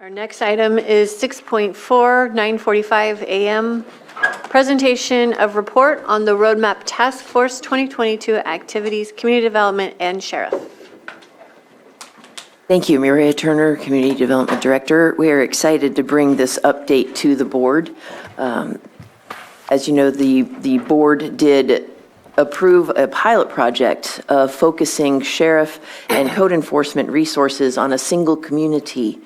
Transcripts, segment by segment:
Our next item is 6.4, 9:45 a.m. Presentation of report on the Roadmap Task Force 2022 activities, community development, and sheriff. Thank you, Mireya Turner, Community Development Director. We are excited to bring this update to the board. As you know, the board did approve a pilot project of focusing sheriff and code enforcement resources on a single community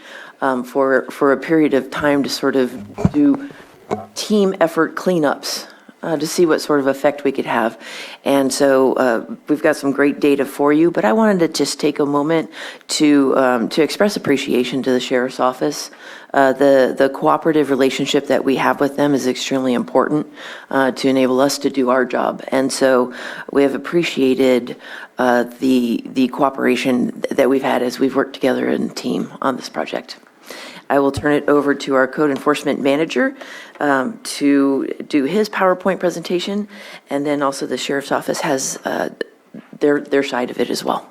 for a period of time to sort of do team effort cleanups to see what sort of effect we could have. And so we've got some great data for you, but I wanted to just take a moment to express appreciation to the Sheriff's Office. The cooperative relationship that we have with them is extremely important to enable us to do our job. And so we have appreciated the cooperation that we've had as we've worked together in a team on this project. I will turn it over to our code enforcement manager to do his PowerPoint presentation, and then also the Sheriff's Office has their side of it as well.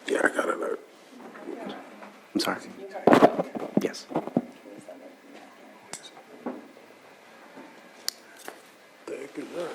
Yeah, I got it. I'm sorry. Yes. Thank you, sir.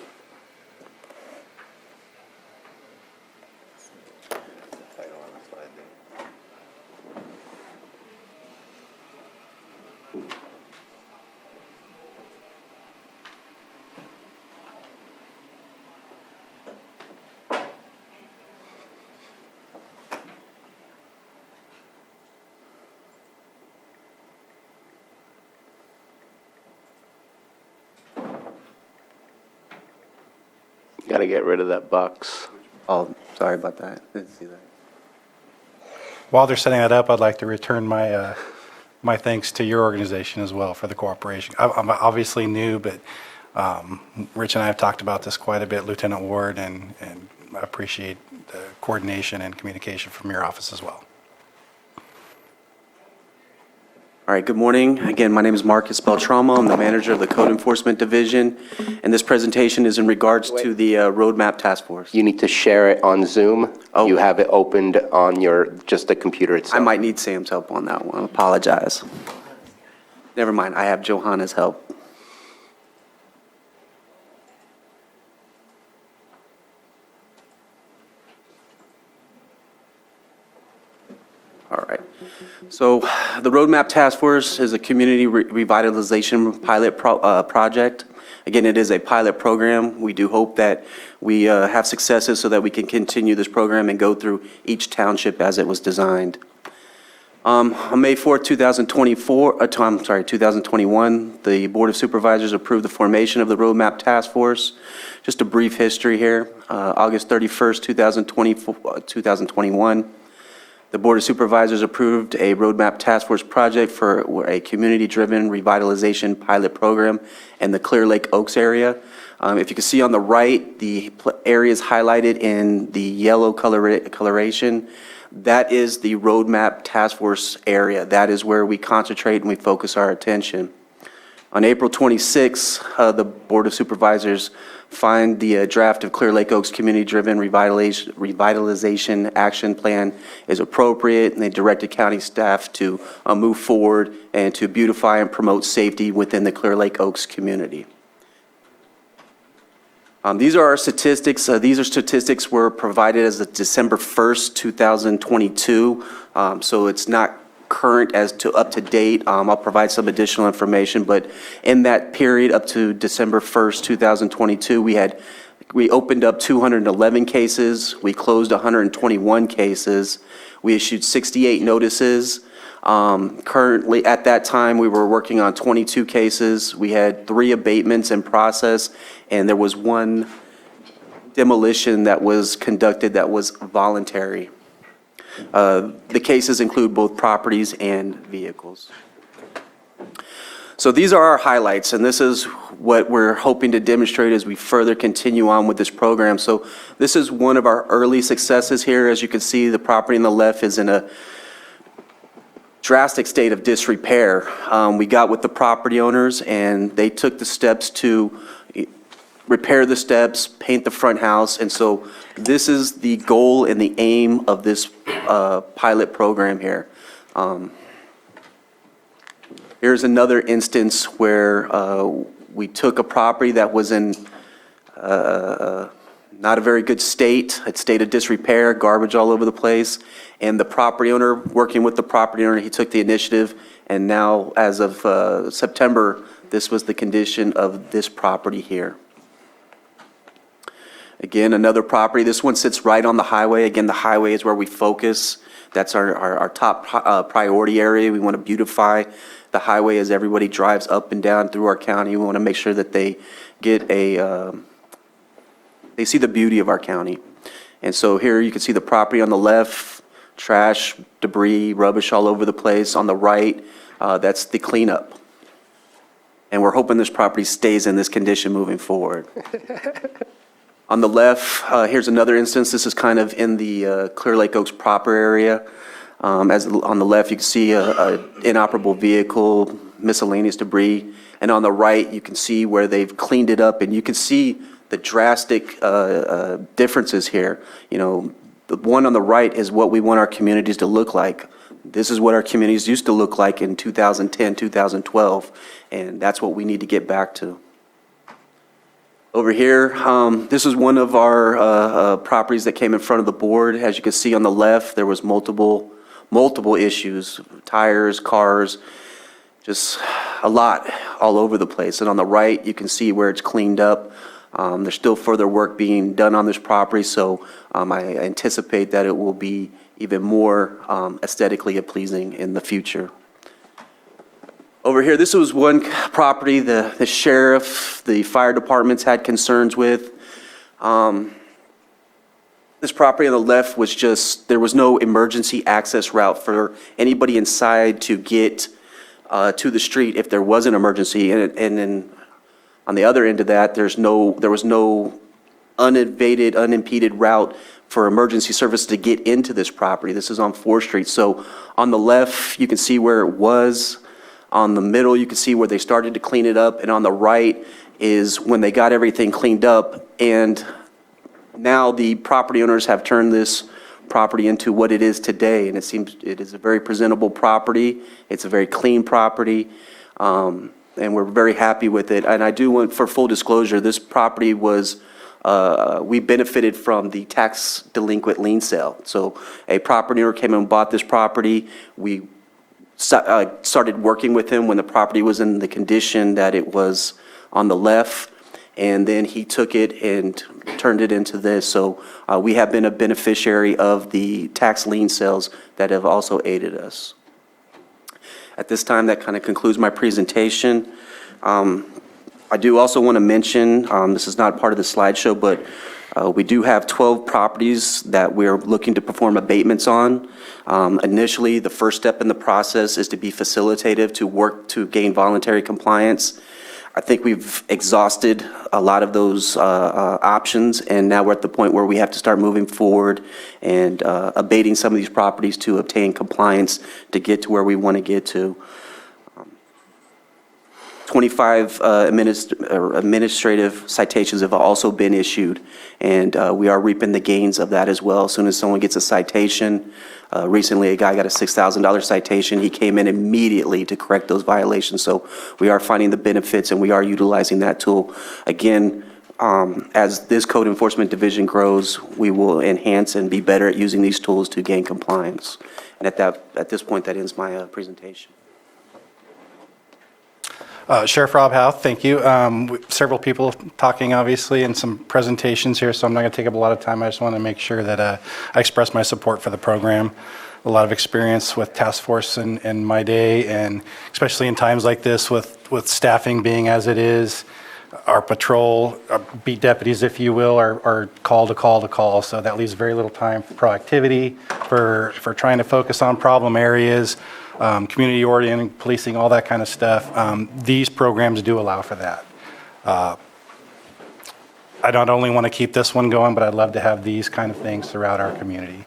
Got to get rid of that box. Oh, sorry about that. Didn't see that. While they're setting that up, I'd like to return my my thanks to your organization as well for the cooperation. I'm obviously new, but Rich and I have talked about this quite a bit, Lieutenant Ward, and I appreciate the coordination and communication from your office as well. All right, good morning. Again, my name is Marcus Beltramo. I'm the manager of the Code Enforcement Division, and this presentation is in regards to the Roadmap Task Force. You need to share it on Zoom. Oh. You have it opened on just the computer itself. I might need Sam's help on that one. I apologize. Never mind, I have Johanna's help. All right. So the Roadmap Task Force is a community revitalization pilot project. Again, it is a pilot program. We do hope that we have successes so that we can continue this program and go through each township as it was designed. On May 4th, 2021, the Board of Supervisors approved the formation of the Roadmap Task Force. Just a brief history here. August 31st, 2021. The Board of Supervisors approved a Roadmap Task Force project for a community-driven revitalization pilot program in the Clear Lake Oaks area. If you can see on the right, the areas highlighted in the yellow coloration, that is the Roadmap Task Force area. That is where we concentrate and we focus our attention. On April 26th, the Board of Supervisors find the draft of Clear Lake Oaks Community-Driven Revitalization Action Plan is appropriate, and they directed county staff to move forward and to beautify and promote safety within the Clear Lake Oaks community. These are our statistics. These are statistics were provided as of December 1st, 2022, so it's not current as to up to date. I'll provide some additional information, but in that period up to December 1st, 2022, we opened up 211 cases. We closed 121 cases. We issued 68 notices. Currently, at that time, we were working on 22 cases. We had 3 abatements in process, and there was 1 demolition that was conducted that was voluntary. The cases include both properties and vehicles. So these are our highlights, and this is what we're hoping to demonstrate as we further continue on with this program. So this is one of our early successes here. As you can see, the property on the left is in a drastic state of disrepair. We got with the property owners, and they took the steps to repair the steps, paint the front house. And so this is the goal and the aim of this pilot program here. Here's another instance where we took a property that was in not a very good state, a state of disrepair, garbage all over the place. And the property owner, working with the property owner, he took the initiative. And now, as of September, this was the condition of this property here. Again, another property. This one sits right on the highway. Again, the highway is where we focus. That's our top priority area. We want to beautify the highway as everybody drives up and down through our county. We want to make sure that they get they see the beauty of our county. And so here you can see the property on the left, trash, debris, rubbish all over the place. On the right, that's the cleanup. And we're hoping this property stays in this condition moving forward. On the left, here's another instance. This is kind of in the Clear Lake Oaks proper area. As on the left, you can see a inoperable vehicle, miscellaneous debris. And on the right, you can see where they've cleaned it up, and you can see the drastic differences here. You know, the one on the right is what we want our communities to look like. This is what our communities used to look like in 2010, 2012, and that's what we need to get back to. Over here, this is one of our properties that came in front of the board. As you can see on the left, there was multiple issues, tires, cars, just a lot all over the place. And on the right, you can see where it's cleaned up. There's still further work being done on this property, so I anticipate that it will be even more aesthetically pleasing in the future. Over here, this was one property the sheriff, the fire departments had concerns with. This property on the left was just, there was no emergency access route for anybody inside to get to the street if there was an emergency. And then on the other end of that, there was no unimpeded route for emergency service to get into this property. This is on 4th Street. So on the left, you can see where it was. On the middle, you can see where they started to clean it up. And on the right is when they got everything cleaned up. And now the property owners have turned this property into what it is today. And it seems it is a very presentable property. It's a very clean property. And we're very happy with it. And I do want, for full disclosure, this property was, we benefited from the tax delinquent lien sale. So a property owner came and bought this property. We started working with him when the property was in the condition that it was on the left. And then he took it and turned it into this. So we have been a beneficiary of the tax lien sales that have also aided us. At this time, that kind of concludes my presentation. I do also want to mention, this is not part of the slideshow, but we do have 12 properties that we're looking to perform abatements on. Initially, the first step in the process is to be facilitative, to work to gain voluntary compliance. I think we've exhausted a lot of those options, and now we're at the point where we have to start moving forward and abating some of these properties to obtain compliance to get to where we want to get to. 25 administrative citations have also been issued, and we are reaping the gains of that as well. As soon as someone gets a citation, recently a guy got a $6,000 citation. He came in immediately to correct those violations. So we are finding the benefits, and we are utilizing that tool. Again, as this code enforcement division grows, we will enhance and be better at using these tools to gain compliance. And at this point, that ends my presentation. Sheriff Rob Howe, thank you. Several people talking, obviously, and some presentations here, so I'm not going to take up a lot of time. I just want to make sure that I express my support for the program. A lot of experience with task force in my day, and especially in times like this with staffing being as it is. Our patrol, our beat deputies, if you will, are call to call to call, so that leaves very little time for proactivity, for trying to focus on problem areas, community oriented policing, all that kind of stuff. These programs do allow for that. I not only want to keep this one going, but I'd love to have these kind of things throughout our community.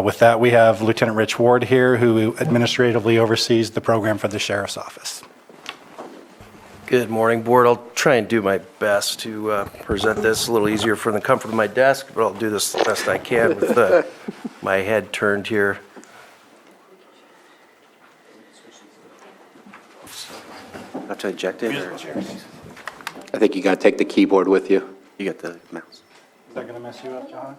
With that, we have Lieutenant Rich Ward here, who administratively oversees the program for the Sheriff's Office. Good morning, Board. I'll try and do my best to present this a little easier from the comfort of my desk, but I'll do this the best I can with my head turned here. Have to eject it, or I think you got to take the keyboard with you. you got the mouse? Is that going to mess you up, John?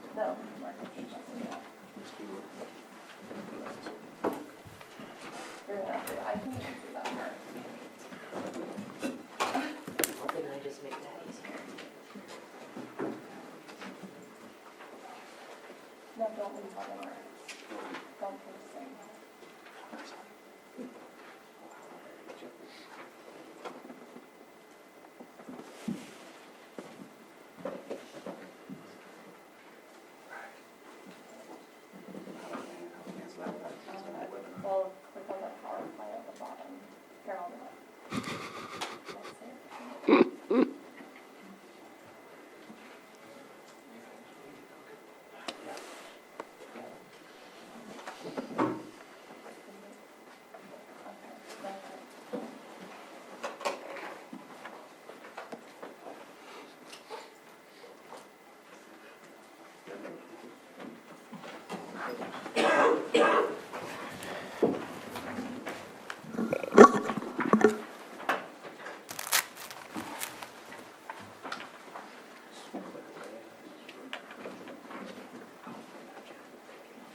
Well, click on that power file at the bottom. Here, I'll do it.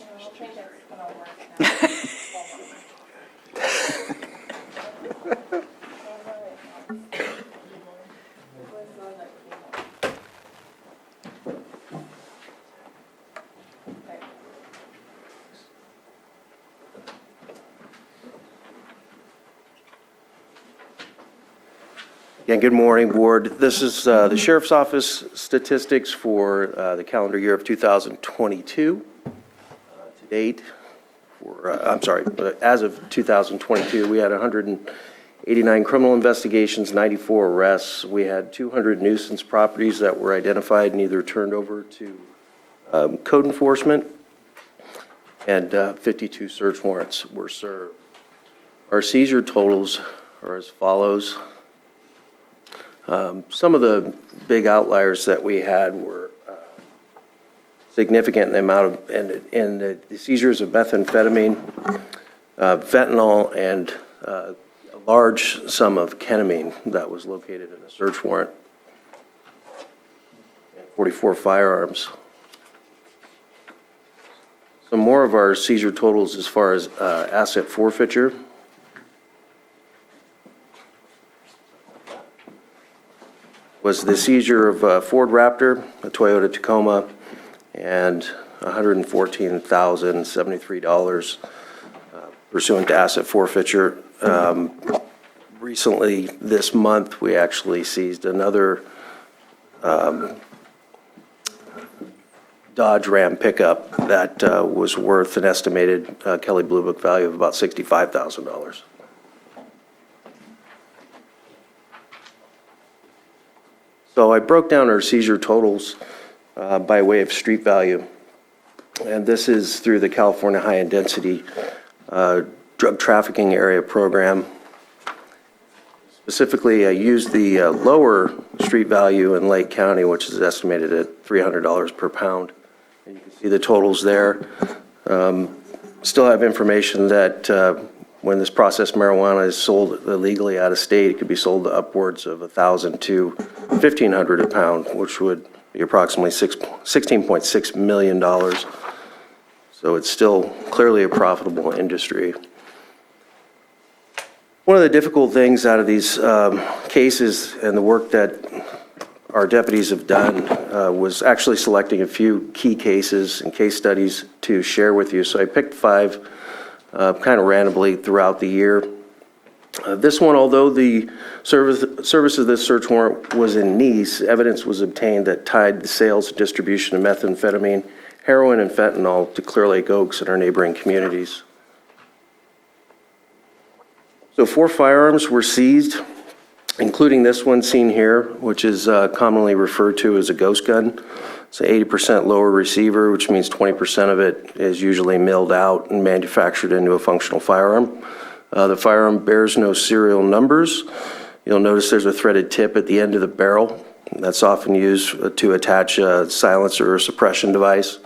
I don't think it's gonna work now. Again, good morning, Board. This is the Sheriff's Office statistics for the calendar year of 2022. To date, as of 2022, we had 189 criminal investigations, 94 arrests. We had 200 nuisance properties that were identified and either turned over to code enforcement, and 52 search warrants were served. Our seizure totals are as follows. Some of the big outliers that we had were significant in the amount of, and the seizures of methamphetamine, fentanyl, and a large sum of ketamine that was located in a search warrant, and 44 firearms. Some more of our seizure totals as far as asset forfeiture. Was the seizure of a Ford Raptor, a Toyota Tacoma, and $114,073 pursuant to asset forfeiture. Recently, this month, we actually seized another Dodge Ram pickup that was worth an estimated Kelley Blue Book value of about $65,000. So I broke down our seizure totals by way of street value, and this is through the California High Intensity Drug Trafficking Area Program. Specifically, I used the lower street value in Lake County, which is estimated at $300 per pound. And you can see the totals there. Still have information that when this processed marijuana is sold illegally out of state, it could be sold to upwards of $1,000 to $1,500 a pound, which would be approximately $16.6 million. So it's still clearly a profitable industry. One of the difficult things out of these cases and the work that our deputies have done was actually selecting a few key cases and case studies to share with you. So I picked 5 kind of randomly throughout the year. This one, although the service of this search warrant was in Nice, evidence was obtained that tied the sales and distribution of methamphetamine, heroin, and fentanyl to Clear Lake Oaks and our neighboring communities. So 4 firearms were seized, including this one seen here, which is commonly referred to as a ghost gun. It's an 80% lower receiver, which means 20% of it is usually milled out and manufactured into a functional firearm. The firearm bears no serial numbers. You'll notice there's a threaded tip at the end of the barrel. That's often used to attach a silencer or suppression device.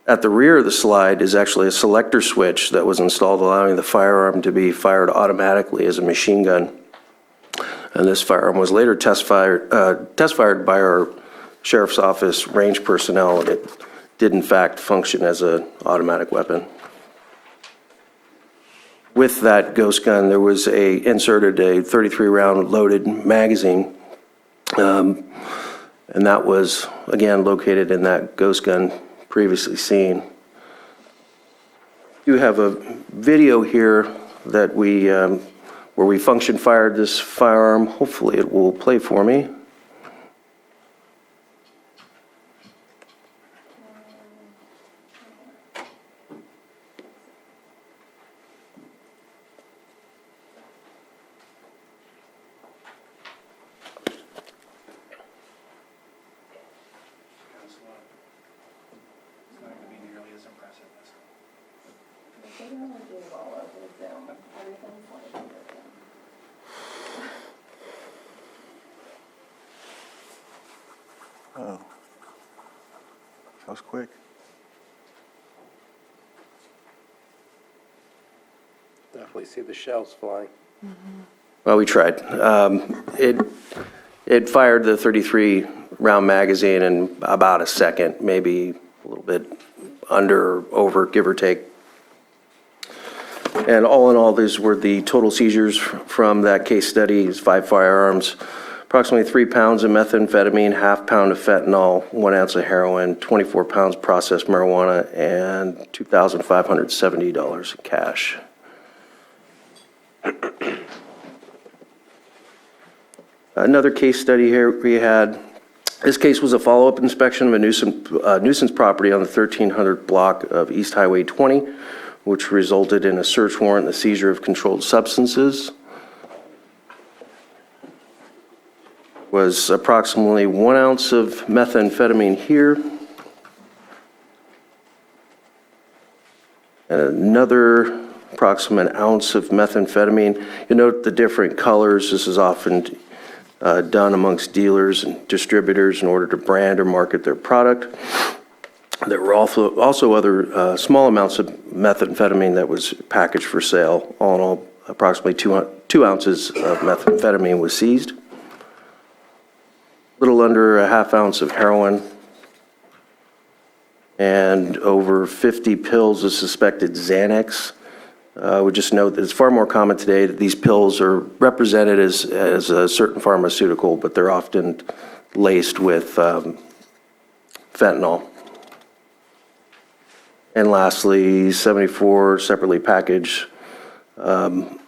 At the rear of the slide is actually a selector switch that was installed, allowing the firearm to be fired automatically as a machine gun. And this firearm was later test fired by our sheriff's office range personnel, and it did in fact function as an automatic weapon. With that ghost gun, there was inserted a 33-round loaded magazine, and that was, again, located in that ghost gun previously seen. You have a video here that where we function fired this firearm. Hopefully it will play for me. They don't do well over Zoom. Everything's like over Zoom. Oh, that was quick. Definitely see the shells flying. Well, we tried. It fired the 33-round magazine in about a second, maybe a little bit under or over, give or take. And all in all, these were the total seizures from that case study. It's 5 firearms, approximately 3 pounds of methamphetamine, ½ pound of fentanyl, 1 ounce of heroin, 24 pounds processed marijuana, and $2,570 in cash. Another case study here we had. This case was a follow-up inspection of a nuisance property on the 1300 block of East Highway 20, which resulted in a search warrant and the seizure of controlled substances. Was approximately 1 ounce of methamphetamine here. And another approximate ounce of methamphetamine. You note the different colors. This is often done amongst dealers and distributors in order to brand or market their product. There were also other small amounts of methamphetamine that was packaged for sale. All in all, approximately 2 ounces of methamphetamine was seized. A little under a ½ ounce of heroin, and over 50 pills of suspected Xanax. I would just note that it's far more common today that these pills are represented as a certain pharmaceutical, but they're often laced with fentanyl. And lastly, 74 separately packaged of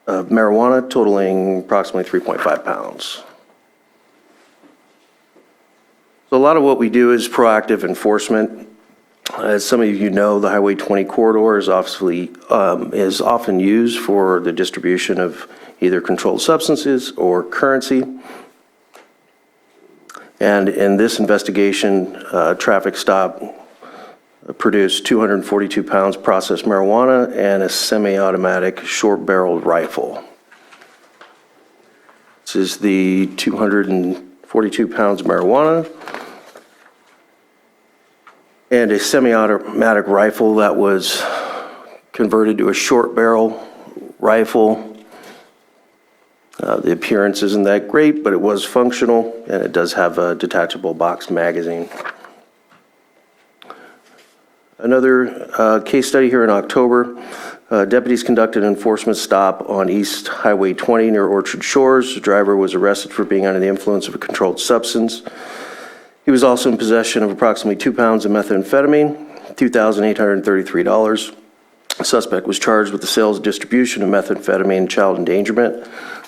marijuana totaling approximately 3.5 pounds. So a lot of what we do is proactive enforcement. As some of you know, the Highway 20 corridor is often used for the distribution of either controlled substances or currency. And in this investigation, traffic stop produced 242 pounds processed marijuana and a semi-automatic short-barreled rifle. This is the 242 pounds of marijuana and a semi-automatic rifle that was converted to a short barrel rifle. The appearance isn't that great, but it was functional, and it does have a detachable box magazine. Another case study here in October. Deputies conducted an enforcement stop on East Highway 20 near Orchard Shores. The driver was arrested for being under the influence of a controlled substance. He was also in possession of approximately 2 pounds of methamphetamine, $2,833. The suspect was charged with the sales and distribution of methamphetamine and child endangerment.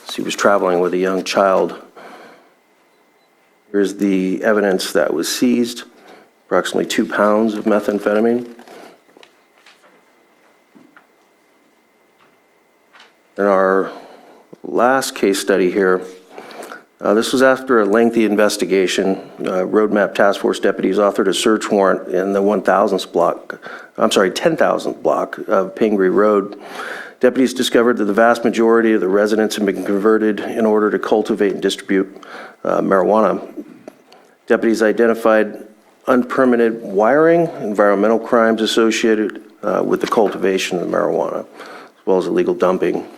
So he was traveling with a young child. Here's the evidence that was seized, approximately 2 pounds of methamphetamine. And our last case study here, this was after a lengthy investigation. Roadmap Task Force deputies authored a search warrant in the 10,000th block of Pingree Road, Deputies discovered that the vast majority of the residents have been converted in order to cultivate and distribute marijuana. Deputies identified unpermitted wiring, environmental crimes associated with the cultivation of marijuana, as well as illegal dumping.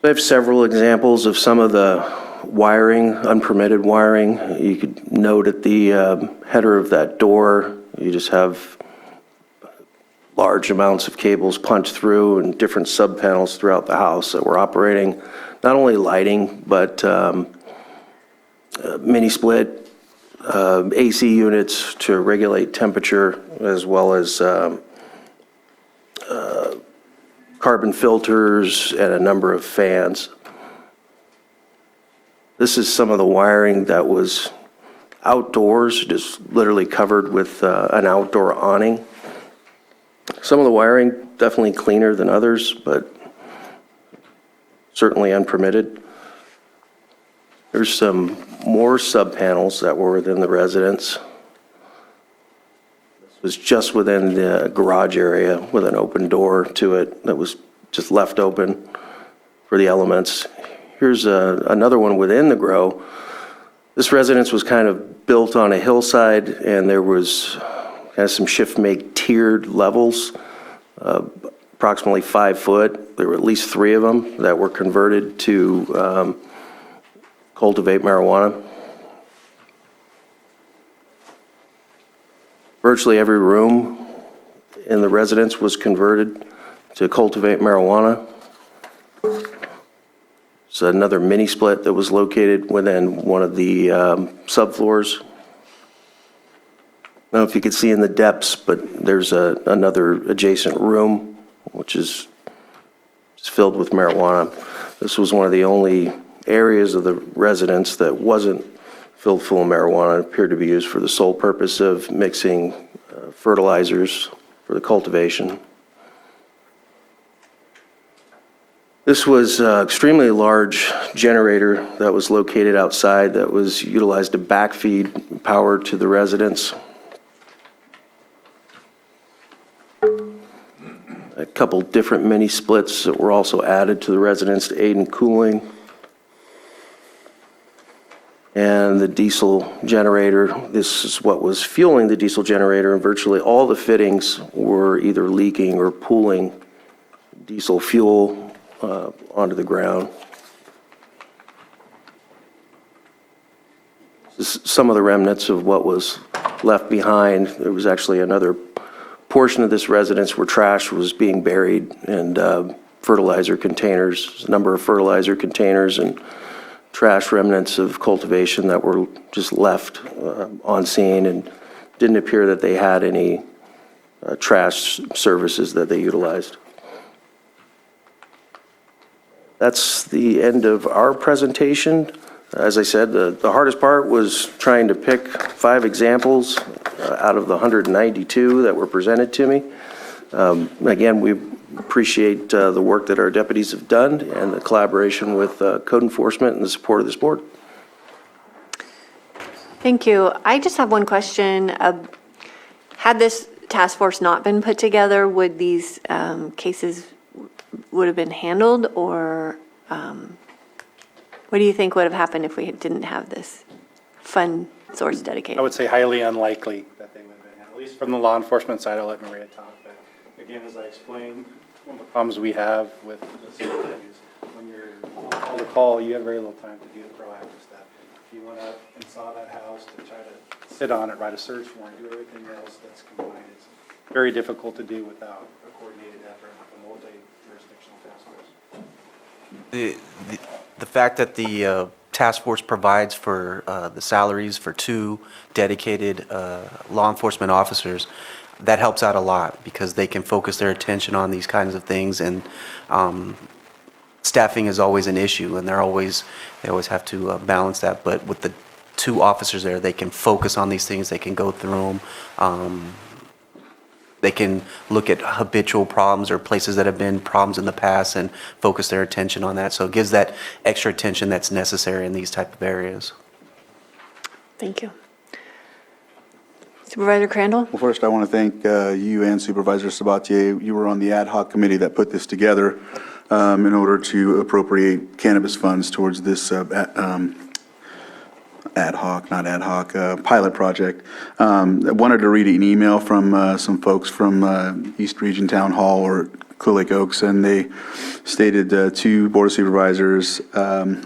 I have several examples of some of the wiring, unpermitted wiring. You could note at the header of that door, you just have large amounts of cables punched through and different sub-panels throughout the house that were operating, not only lighting, but mini-split, AC units to regulate temperature, as well as carbon filters and a number of fans. This is some of the wiring that was outdoors, just literally covered with an outdoor awning. Some of the wiring definitely cleaner than others, but certainly unpermitted. There's some more sub-panels that were within the residence. This was just within the garage area with an open door to it that was just left open for the elements. Here's another one within the grow. This residence was kind of built on a hillside, and there was kind of some shift-make tiered levels, approximately 5 foot. There were at least 3 of them that were converted to cultivate marijuana. Virtually every room in the residence was converted to cultivate marijuana. So another mini split that was located within one of the subfloors. I don't know if you could see in the depths, but there's another adjacent room which is just filled with marijuana. This was one of the only areas of the residence that wasn't filled full of marijuana. It appeared to be used for the sole purpose of mixing fertilizers for the cultivation. This was an extremely large generator that was located outside that was utilized to backfeed power to the residence. A couple different mini splits that were also added to the residence to aid in cooling. And the diesel generator, this is what was fueling the diesel generator, and virtually all the fittings were either leaking or pooling diesel fuel onto the ground. This is some of the remnants of what was left behind. There was actually another portion of this residence where trash was being buried, and fertilizer containers, a number of fertilizer containers and trash remnants of cultivation that were just left on scene, and didn't appear that they had any trash services that they utilized. That's the end of our presentation. As I said, the hardest part was trying to pick 5 examples out of the 192 that were presented to me. Again, we appreciate the work that our deputies have done and the collaboration with code enforcement and the support of this board. Thank you. I just have one question. Had this task force not been put together, would these cases would have been handled, or what do you think would have happened if we didn't have this fund source dedicated? I would say highly unlikely that they would have been, at least from the law enforcement side. I'll let Maria talk, but again, as I explained, one of the problems we have with this is when you're on the call, you have very little time to do the proactive stuff. If you went up and saw that house to try to sit on it, write a search warrant, do everything else that's combined, it's very difficult to do without a coordinated effort with a multi-jurisdictional task force. The fact that the task force provides for the salaries for 2 dedicated law enforcement officers, that helps out a lot because they can focus their attention on these kinds of things, and staffing is always an issue, and they always have to balance that. But with the 2 officers there, they can focus on these things. They can go through them. They can look at habitual problems or places that have been problems in the past and focus their attention on that. So it gives that extra attention that's necessary in these type of areas. Thank you. Supervisor Crandall? Well, first, I want to thank you and Supervisor Sabatier. You were on the ad hoc committee that put this together in order to appropriate cannabis funds towards this pilot project. I wanted to read an email from some folks from East Region Town Hall or Clear Lake Oaks, and they stated to Board of Supervisors,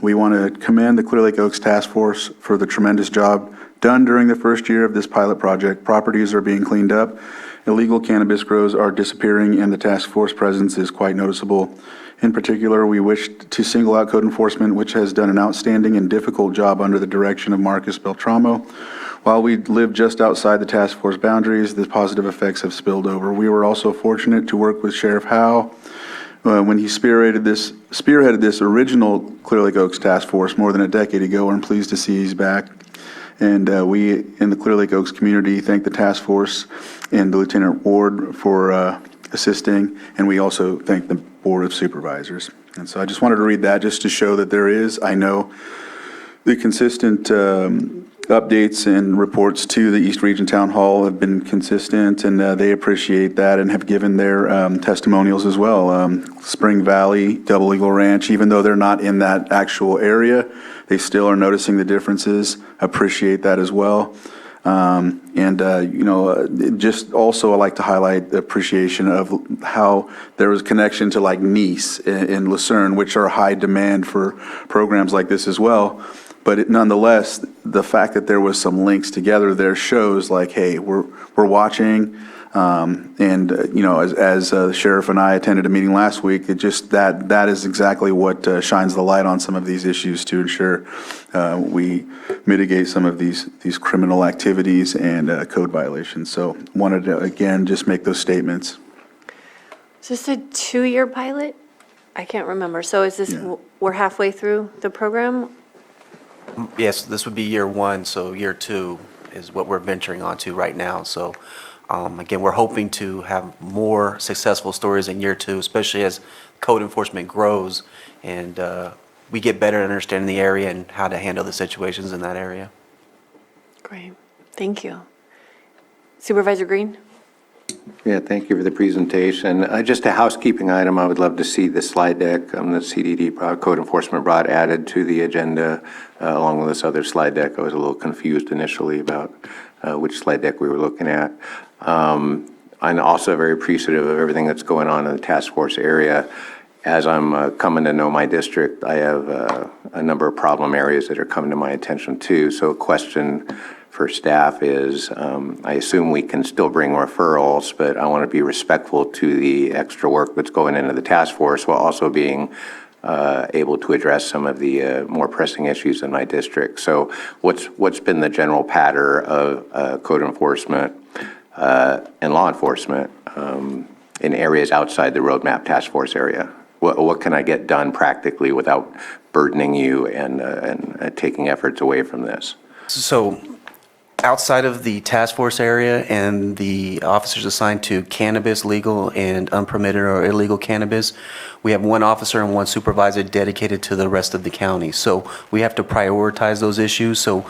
we want to commend the Clear Lake Oaks Task Force for the tremendous job done during the first year of this pilot project. Properties are being cleaned up, illegal cannabis grows are disappearing, and the task force presence is quite noticeable. In particular, we wish to single out code enforcement, which has done an outstanding and difficult job under the direction of Marcus Beltramo. While we live just outside the task force boundaries, the positive effects have spilled over. We were also fortunate to work with Sheriff Howe when he spearheaded this original Clear Lake Oaks task force more than a decade ago. I'm pleased to see he's back. And we, in the Clear Lake Oaks community, thank the task force and the Lieutenant Ward for assisting, and we also thank the Board of Supervisors. And so I just wanted to read that just to show that there is, I know, the consistent updates and reports to the East Region Town Hall have been consistent, and they appreciate that and have given their testimonials as well. Spring Valley, Double Eagle Ranch, even though they're not in that actual area, they still are noticing the differences, appreciate that as well. Just also I like to highlight the appreciation of how there was connection to like Nice and Lucerne, which are high demand for programs like this as well. But nonetheless, the fact that there was some links together there shows like, hey, we're watching. As the sheriff and I attended a meeting last week, it just that is exactly what shines the light on some of these issues to ensure we mitigate some of these criminal activities and code violations. So wanted to again just make those statements. Is this a 2-year pilot? I can't remember. So is this, Yeah. we're halfway through the program? Yes, this would be year 1, so year 2 is what we're venturing onto right now. So again, we're hoping to have more successful stories in year 2, especially as code enforcement grows and we get better at understanding the area and how to handle the situations in that area. Great. Thank you. Supervisor Green? Yeah, thank you for the presentation. Just a housekeeping item, I would love to see the slide deck the CDD Code Enforcement brought added to the agenda along with this other slide deck. I was a little confused initially about which slide deck we were looking at. I'm also very appreciative of everything that's going on in the task force area. As I'm coming to know my district, I have a number of problem areas that are coming to my attention too. So a question for staff is, I assume we can still bring referrals, but I want to be respectful to the extra work that's going into the task force while also being able to address some of the more pressing issues in my district. So what's been the general pattern of code enforcement and law enforcement in areas outside the roadmap task force area? What can I get done practically without burdening you and taking efforts away from this? So outside of the task force area and the officers assigned to cannabis, legal and unpermitted or illegal cannabis, we have 1 officer and 1 supervisor dedicated to the rest of the county. So we have to prioritize those issues. So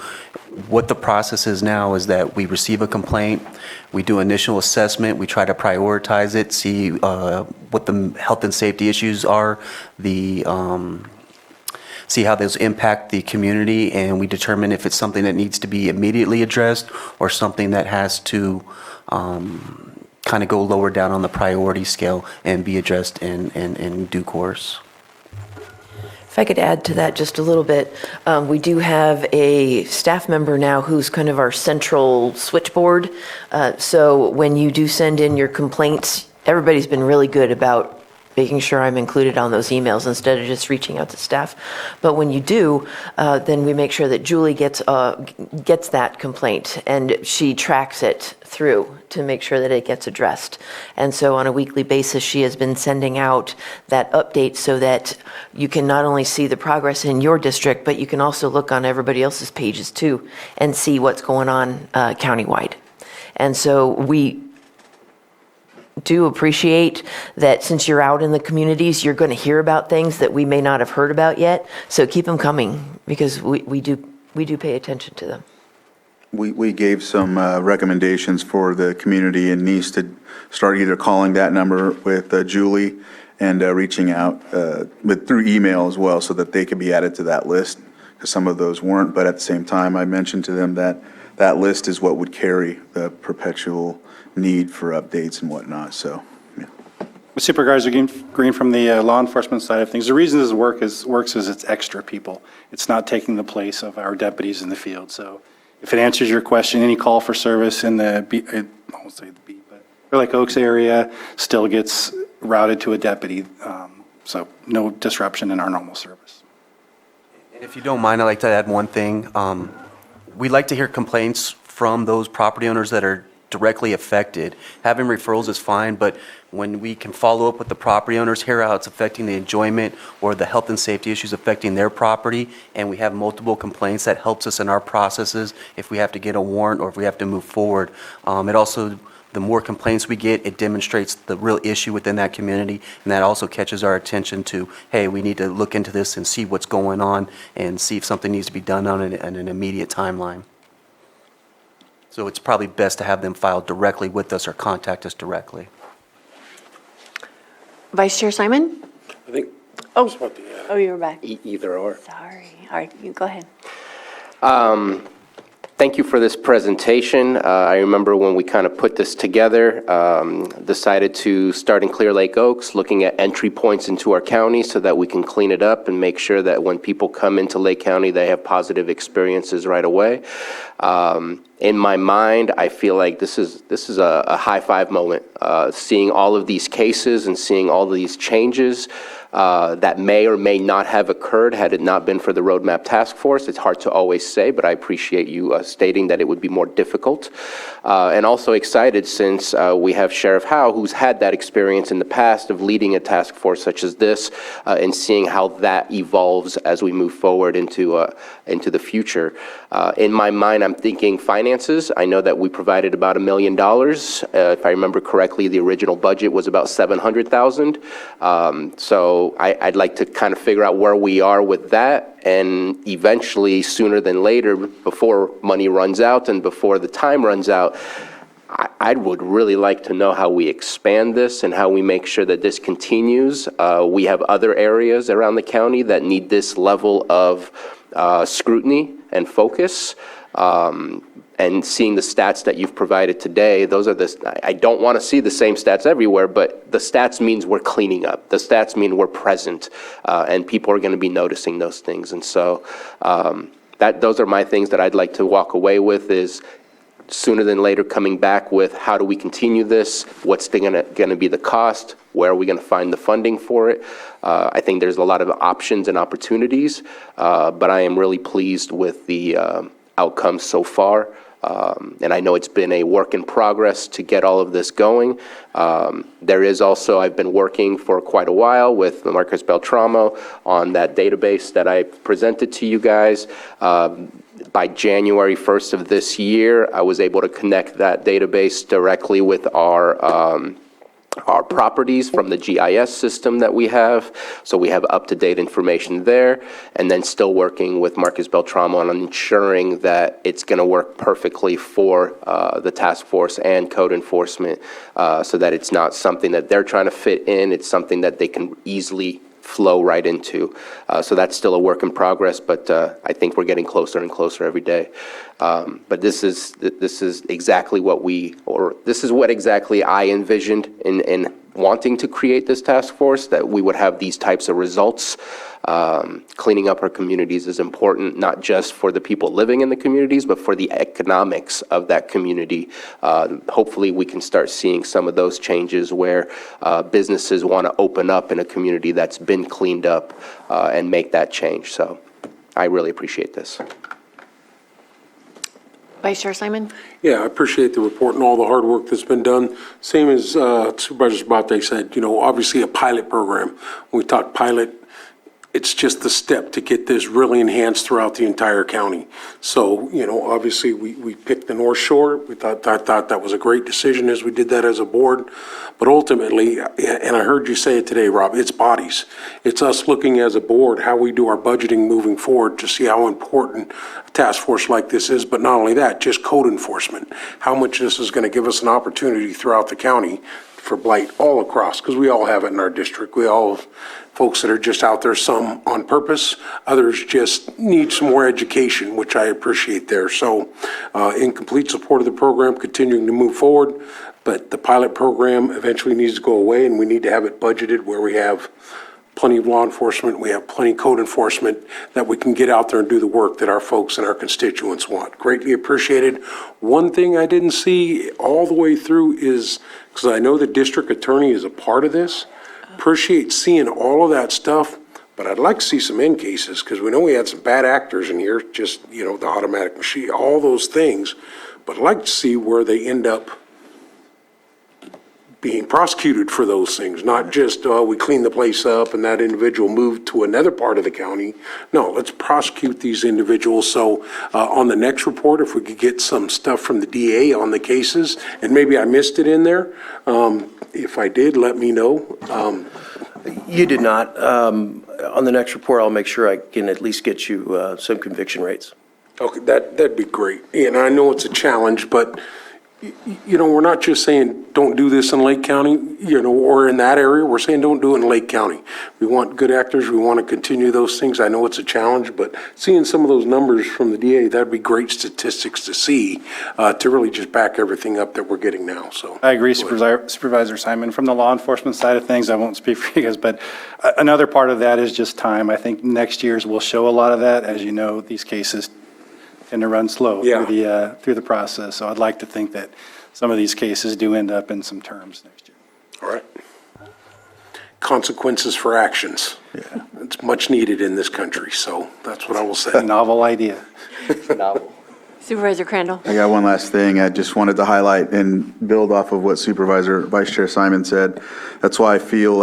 what the process is now is that we receive a complaint, we do initial assessment, we try to prioritize it, see what the health and safety issues are, see how those impact the community, and we determine if it's something that needs to be immediately addressed or something that has to kind of go lower down on the priority scale and be addressed in due course. If I could add to that just a little bit, we do have a staff member now who's kind of our central switchboard. So when you do send in your complaints, everybody's been really good about making sure I'm included on those emails instead of just reaching out to staff. But when you do, then we make sure that Julie gets that complaint and she tracks it through to make sure that it gets addressed. And so on a weekly basis, she has been sending out that update so that you can not only see the progress in your district, but you can also look on everybody else's pages too and see what's going on countywide. And so we do appreciate that since you're out in the communities, you're going to hear about things that we may not have heard about yet. So keep them coming because we do pay attention to them. We gave some recommendations for the community in Nice to start either calling that number with Julie and reaching out through email as well so that they could be added to that list, because some of those weren't. But at the same time, I mentioned to them that that list is what would carry the perpetual need for updates and whatnot, so. Supervisor Green, from the law enforcement side of things, the reason this works is it's extra people. It's not taking the place of our deputies in the field. So if it answers your question, any call for service in the, I won't say the beat, but Clear Lake Oaks area still gets routed to a deputy. So no disruption in our normal service. And if you don't mind, I'd like to add one thing. We'd like to hear complaints from those property owners that are directly affected. Having referrals is fine, but when we can follow up with the property owners, hear how it's affecting the enjoyment or the health and safety issues affecting their property, and we have multiple complaints, that helps us in our processes if we have to get a warrant or if we have to move forward. It also, the more complaints we get, it demonstrates the real issue within that community, and that also catches our attention to, hey, we need to look into this and see what's going on and see if something needs to be done on an immediate timeline. So it's probably best to have them file directly with us or contact us directly. Vice Chair Simon? I think. Oh, you were back. Either or. Sorry. All right, you go ahead. Thank you for this presentation. I remember when we kind of put this together, decided to start in Clear Lake Oaks, looking at entry points into our county so that we can clean it up and make sure that when people come into Lake County, they have positive experiences right away. In my mind, I feel like this is a high five moment, seeing all of these cases and seeing all of these changes that may or may not have occurred had it not been for the Roadmap Task Force. It's hard to always say, but I appreciate you stating that it would be more difficult. And also excited since we have Sheriff Howe, who's had that experience in the past of leading a task force such as this and seeing how that evolves as we move forward into the future. In my mind, I'm thinking finances. I know that we provided about $1 million. If I remember correctly, the original budget was about $700,000. So I'd like to kind of figure out where we are with that, and eventually, sooner than later, before money runs out and before the time runs out, I would really like to know how we expand this and how we make sure that this continues. We have other areas around the county that need this level of scrutiny and focus. And seeing the stats that you've provided today, those are I don't want to see the same stats everywhere, but the stats means we're cleaning up. The stats mean we're present, and people are going to be noticing those things. And so those are my things that I'd like to walk away with, is sooner than later coming back with how do we continue this, what's going to be the cost, where are we going to find the funding for it. I think there's a lot of options and opportunities, but I am really pleased with the outcomes so far. And I know it's been a work in progress to get all of this going. There is also, I've been working for quite a while with Marcus Beltramo on that database that I presented to you guys. By January 1st of this year, I was able to connect that database directly with our properties from the GIS system that we have. So we have up-to-date information there, and then still working with Marcus Beltramo on ensuring that it's going to work perfectly for the task force and code enforcement, so that it's not something that they're trying to fit in. It's something that they can easily flow right into. So that's still a work in progress, but I think we're getting closer and closer every day. But this is exactly what this is what exactly I envisioned in wanting to create this task force, that we would have these types of results. Cleaning up our communities is important, not just for the people living in the communities, but for the economics of that community. Hopefully we can start seeing some of those changes where businesses want to open up in a community that's been cleaned up and make that change. So I really appreciate this. Vice Chair Simon? Yeah, I appreciate the report and all the hard work that's been done. Same as Supervisor Sabate said, obviously a pilot program. When we talk pilot, It's just the step to get this really enhanced throughout the entire county. So, obviously, we picked the North Shore. We thought that was a great decision as we did that as a board. But ultimately, and I heard you say it today, Rob, it's bodies. It's us looking as a board, how we do our budgeting moving forward to see how important a task force like this is. But not only that, just code enforcement. How much this is going to give us an opportunity throughout the county for blight all across, because we all have it in our district. We all have folks that are just out there, some on purpose, others just need some more education, which I appreciate there. So in complete support of the program, continuing to move forward, but the pilot program eventually needs to go away, and we need to have it budgeted where we have plenty of law enforcement, we have plenty of code enforcement, that we can get out there and do the work that our folks and our constituents want. Greatly appreciated. One thing I didn't see all the way through is, because I know the district attorney is a part of this, appreciate seeing all of that stuff, but I'd like to see some end cases, because we know we had some bad actors in here, just, the automatic machine, all those things, but I'd like to see where they end up being prosecuted for those things, not just, we cleaned the place up and that individual moved to another part of the county. No, let's prosecute these individuals. So on the next report, if we could get some stuff from the DA on the cases, and maybe I missed it in there. If I did, let me know. You did not. On the next report, I'll make sure I can at least get you some conviction rates. Okay, that'd be great. And I know it's a challenge, but we're not just saying don't do this in Lake County, or in that area. We're saying don't do it in Lake County. We want good actors. We want to continue those things. I know it's a challenge, but seeing some of those numbers from the DA, that'd be great statistics to see, to really just back everything up that we're getting now. So I agree, Supervisor Simon. From the law enforcement side of things, I won't speak for you guys, but another part of that is just time. I think next year's will show a lot of that. As you know, these cases tend to run slow through the process. So I'd like to think that some of these cases do end up in some terms next year. All right. Consequences for actions. Yeah. It's much needed in this country, so that's what I will say. Novel idea. Novel. Supervisor Crandall? I got one last thing. I just wanted to highlight and build off of what Supervisor Vice Chair Simon said. That's why I feel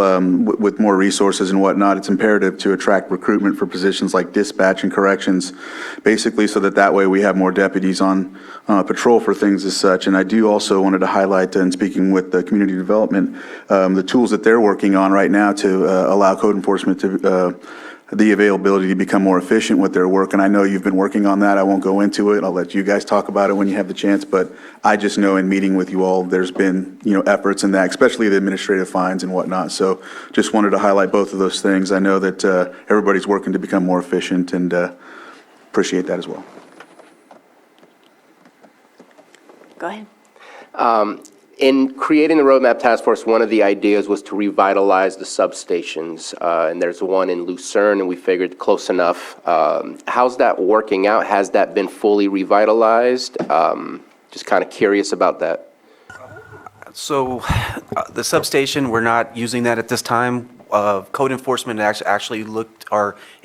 with more resources and whatnot, it's imperative to attract recruitment for positions like dispatch and corrections, basically so that way we have more deputies on patrol for things as such. And I do also wanted to highlight, in speaking with the community development, the tools that they're working on right now to allow code enforcement to the availability to become more efficient with their work. And I know you've been working on that. I won't go into it. I'll let you guys talk about it when you have the chance. But I just know in meeting with you all, there's been, efforts in that, especially the administrative fines and whatnot. So just wanted to highlight both of those things. I know that everybody's working to become more efficient, and appreciate that as well. Go ahead. In creating the Roadmap Task Force, one of the ideas was to revitalize the substations, and there's one in Lucerne, and we figured close enough. How's that working out? Has that been fully revitalized? Just kind of curious about that. So the substation, we're not using that at this time. Code enforcement actually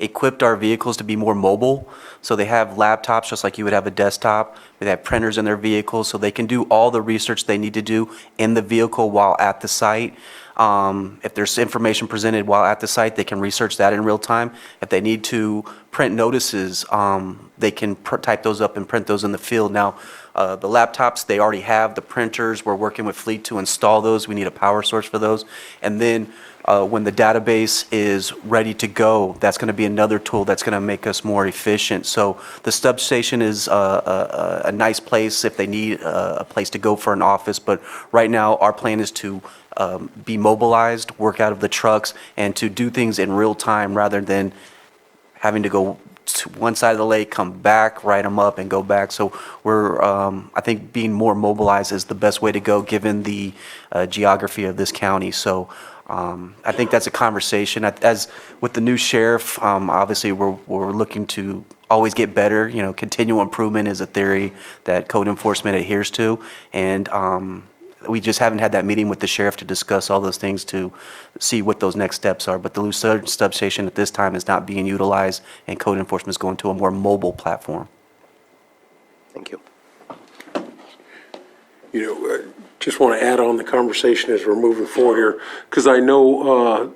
equipped our vehicles to be more mobile. So they have laptops just like you would have a desktop. They have printers in their vehicles, so they can do all the research they need to do in the vehicle while at the site. If there's information presented while at the site, they can research that in real time. If they need to print notices, they can type those up and print those in the field. Now, the laptops, they already have the printers. We're working with Fleet to install those. We need a power source for those. And then when the database is ready to go, that's going to be another tool that's going to make us more efficient. So the substation is a nice place if they need a place to go for an office. But right now, our plan is to be mobilized, work out of the trucks, and to do things in real time rather than having to go to one side of the lake, come back, write them up, and go back. So we're, I think being more mobilized is the best way to go given the geography of this county. So I think that's a conversation. As with the new sheriff, obviously we're looking to always get better. Continual improvement is a theory that code enforcement adheres to. And we just haven't had that meeting with the sheriff to discuss all those things to see what those next steps are. But the Lucerne substation at this time is not being utilized, and code enforcement is going to a more mobile platform. Thank you. Just want to add on the conversation as we're moving forward here, because I know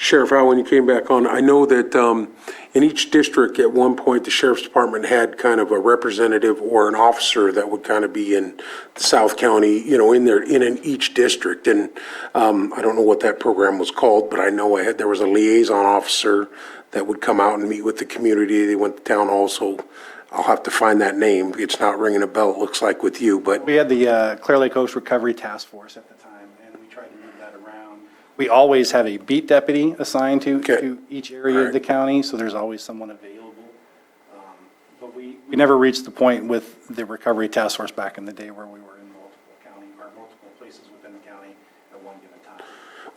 Sheriff Al, when you came back on, I know that in each district, at one point, the sheriff's department had kind of a representative or an officer that would kind of be in the South County, in each district. And I don't know what that program was called, but I know there was a liaison officer that would come out and meet with the community. They went to town hall, so I'll have to find that name. It's not ringing a bell, it looks like, with you, but We had the Clear Lake Coast Recovery Task Force at the time, and we tried to move that around. We always have a beat deputy assigned to each area of the county, so there's always someone available. But we never reached the point with the Recovery Task Force back in the day where we were in multiple county, or multiple places within the county at one given time.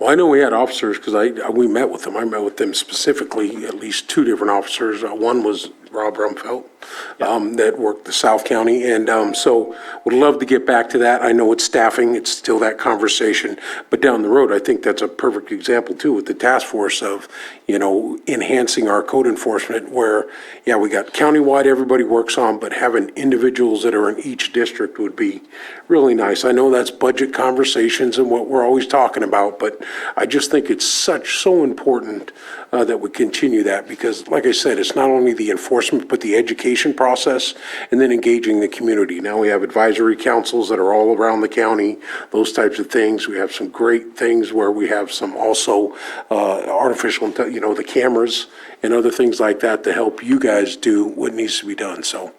well, I know we had officers, because we met with them. I met with them specifically, at least two different officers. One was Rob Rumfeld, that worked the South County, and so would love to get back to that. I know it's staffing, it's still that conversation, but down the road, I think that's a perfect example too, with the task force of, enhancing our code enforcement where, we got countywide everybody works on, but having individuals that are in each district would be really nice. I know that's budget conversations and what we're always talking about, but I just think it's so important that we continue that, because like I said, it's not only the enforcement, but the education process and then engaging the community. Now we have advisory councils that are all around the county, those types of things. We have some great things where we have some also artificial, the cameras and other things like that to help you guys do what needs to be done. So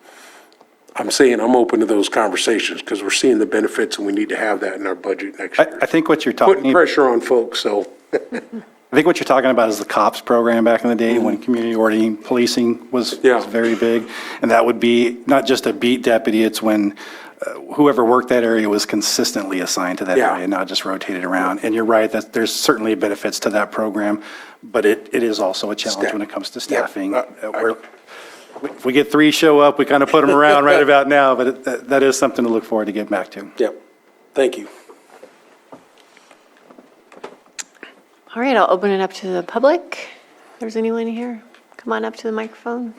I'm saying I'm open to those conversations because we're seeing the benefits and we need to have that in our budget next year. I think what you're Putting talking, pressure on folks, so. I think what you're talking about is the COPS program back in the day when community oriented policing was very big. And that would be not just a beat deputy, it's when whoever worked that area was consistently assigned to that area, not just rotated around. And you're right, that there's certainly benefits to that program, but it is also a challenge when it comes to staffing. If we get 3 show up, we kind of put them around right about now, but that is something to look forward to get back to. Yep. Thank you. All right, I'll open it up to the public. If there's anyone here, come on up to the microphone.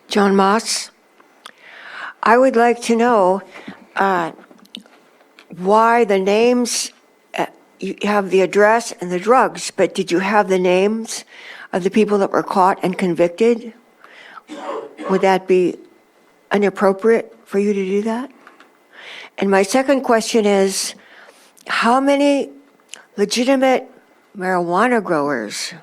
John Moss. I would like to know why the names, you have the address and the drugs, but did you have the names of the people that were caught and convicted? Would that be inappropriate for you to do that? And my second question is, how many legitimate marijuana growers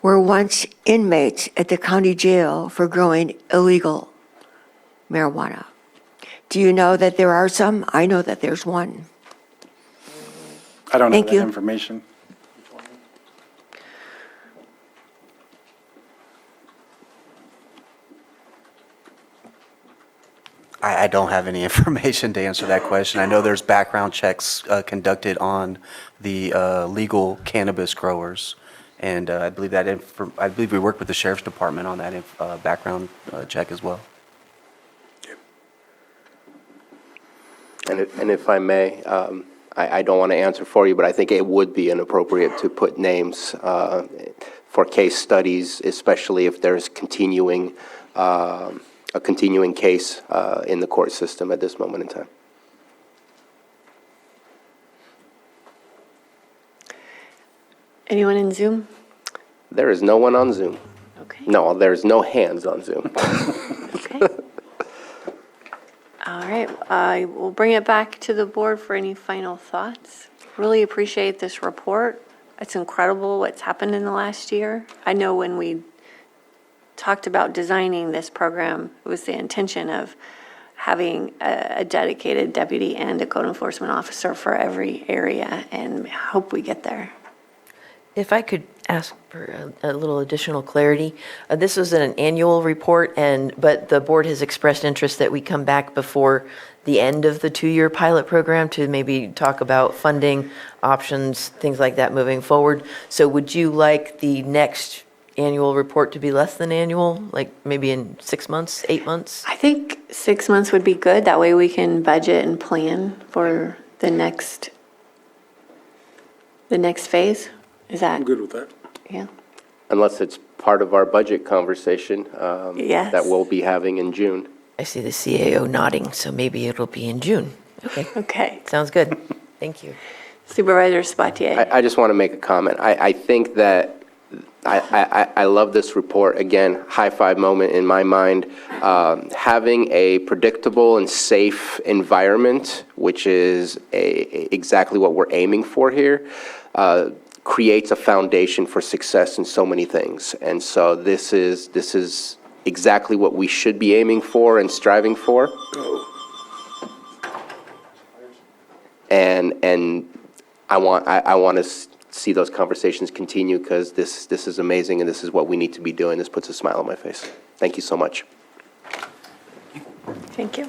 were once inmates at the county jail for growing illegal marijuana? Do you know that there are some? I know that there's one. I don't know Thank that you. information. I don't have any information to answer that question. I know there's background checks conducted on the legal cannabis growers, and I believe we work with the sheriff's department on that background check as well. And if I may, I don't want to answer for you, but I think it would be inappropriate to put names for case studies, especially if there's a continuing case in the court system at this moment in time. Anyone in Zoom? There is no one on Zoom. Okay. No, there's no hands on Zoom. Okay. All right, I will bring it back to the board for any final thoughts. Really appreciate this report. It's incredible what's happened in the last year. I know when we talked about designing this program, it was the intention of having a dedicated deputy and a code enforcement officer for every area, and hope we get there. If I could ask for a little additional clarity. This was an annual report, but the board has expressed interest that we come back before the end of the 2-year pilot program to maybe talk about funding options, things like that moving forward. So would you like the next annual report to be less than annual, like maybe in 6 months, 8 months? I think 6 months would be good. That way we can budget and plan for the next phase. Is that? I'm good with that. Yeah. unless it's part of our budget conversation Yes. that we'll be having in June. I see the CAO nodding, so maybe it'll be in June. Okay, Okay. sounds good. Thank you. Supervisor Sabatier? I just want to make a comment. I think that I love this report. Again, high five moment in my mind. Having a predictable and safe environment, which is exactly what we're aiming for here, creates a foundation for success in so many things. And so this is exactly what we should be aiming for and striving for. And I want to see those conversations continue, because this is amazing, and this is what we need to be doing. This puts a smile on my face. Thank you so much. Thank you.